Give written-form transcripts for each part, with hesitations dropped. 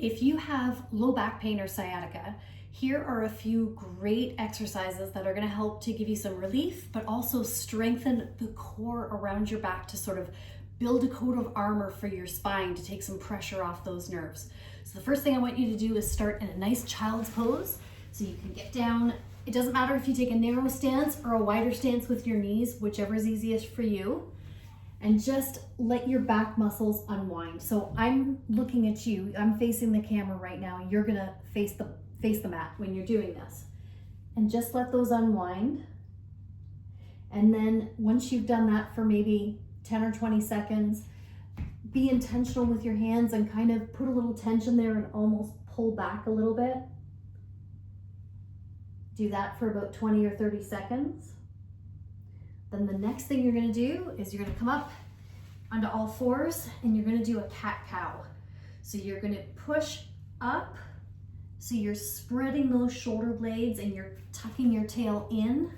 If you have low back pain or sciatica, here are a few great exercises that are going to help to give you some relief, but also strengthen the core around your back to sort of build a coat of armor for your spine to take some pressure off those nerves. So the first thing I want you to do is start in a nice child's pose. So you can get down. It doesn't matter if you take a narrow stance or a wider stance with your knees, whichever is easiest for you. And just let your back muscles unwind. So I'm looking at you, I'm facing the camera right now. You're gonna face the mat when you're doing this. And just let those unwind. And then once you've done that for maybe 10 or 20 seconds, be intentional with your hands and kind of put a little tension there and almost pull back a little bit. Do that for about 20 or 30 seconds. Then the next thing you're gonna do is you're gonna come up onto all fours and you're gonna do a cat-cow. So you're gonna push up, so you're spreading those shoulder blades and you're tucking your tail in,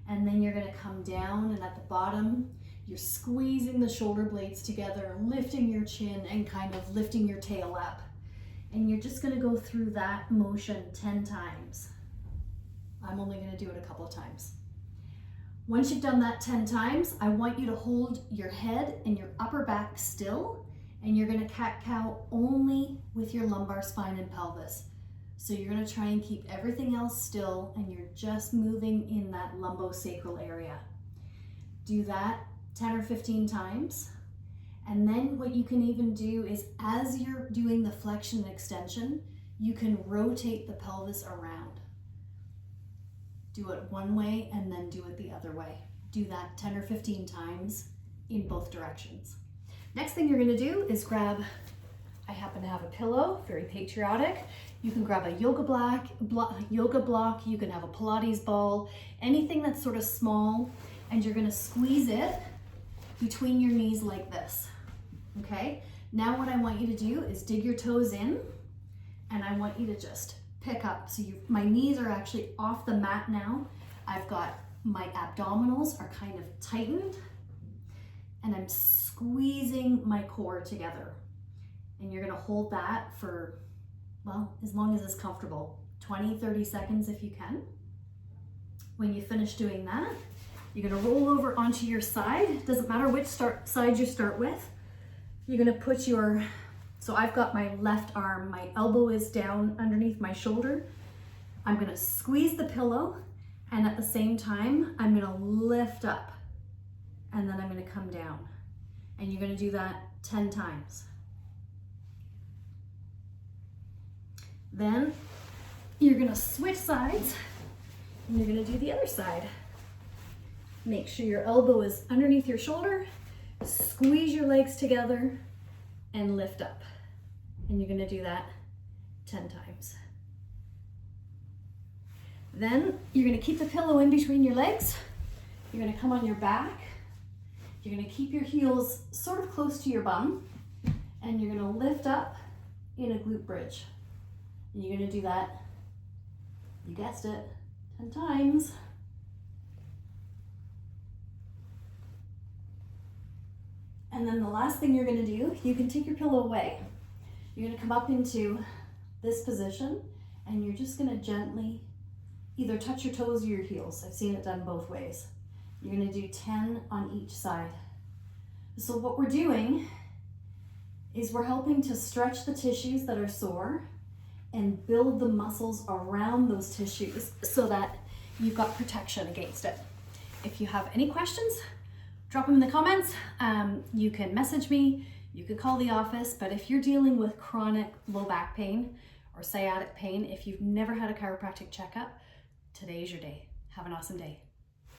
and then you're gonna come down, and at the bottom, you're squeezing the shoulder blades together, lifting your chin and kind of lifting your tail up. And you're just gonna go through that motion 10 times. I'm only gonna do it a couple of times. Once you've done that 10 times, I want you to hold your head and your upper back still, and you're gonna cat-cow only with your lumbar spine and pelvis. So you're gonna try and keep everything else still, and you're just moving in that lumbosacral area. Do that 10 or 15 times. And then what you can even do is, as you're doing the flexion and extension, you can rotate the pelvis around. Do it one way and then do it the other way. Do that 10 or 15 times in both directions. Next thing you're gonna do is grab, I happen to have a pillow, very patriotic. You can grab a yoga block, you can have a Pilates ball, anything that's sort of small, and you're gonna squeeze it between your knees like this, okay? Now what I want you to do is dig your toes in, and I want you to just pick up. So my knees are actually off the mat now. I've got my abdominals are kind of tightened, and I'm squeezing my core together. And you're gonna hold that for, well, as long as it's comfortable, 20, 30 seconds if you can. When you finish doing that, you're gonna roll over onto your side. Doesn't matter which side you start with. You're gonna put so I've got my left arm, my elbow is down underneath my shoulder. I'm gonna squeeze the pillow, and at the same time, I'm gonna lift up, and then I'm gonna come down. And you're gonna do that 10 times. Then you're gonna switch sides, and you're gonna do the other side. Make sure your elbow is underneath your shoulder, squeeze your legs together, and lift up. And you're gonna do that 10 times. Then you're gonna keep the pillow in between your legs. You're gonna come on your back. You're gonna keep your heels sort of close to your bum, and you're gonna lift up in a glute bridge. And you're gonna do that, you guessed it, 10 times. And then the last thing you're gonna do, you can take your pillow away. You're gonna come up into this position, and you're just gonna gently either touch your toes or your heels. I've seen it done both ways. You're gonna do 10 on each side. So what we're doing is we're helping to stretch the tissues that are sore and build the muscles around those tissues so that you've got protection against it. If you have any questions, drop them in the comments. You can message me, you could call the office, but if you're dealing with chronic low back pain or sciatic pain, if you've never had a chiropractic checkup, today's your day. Have an awesome day.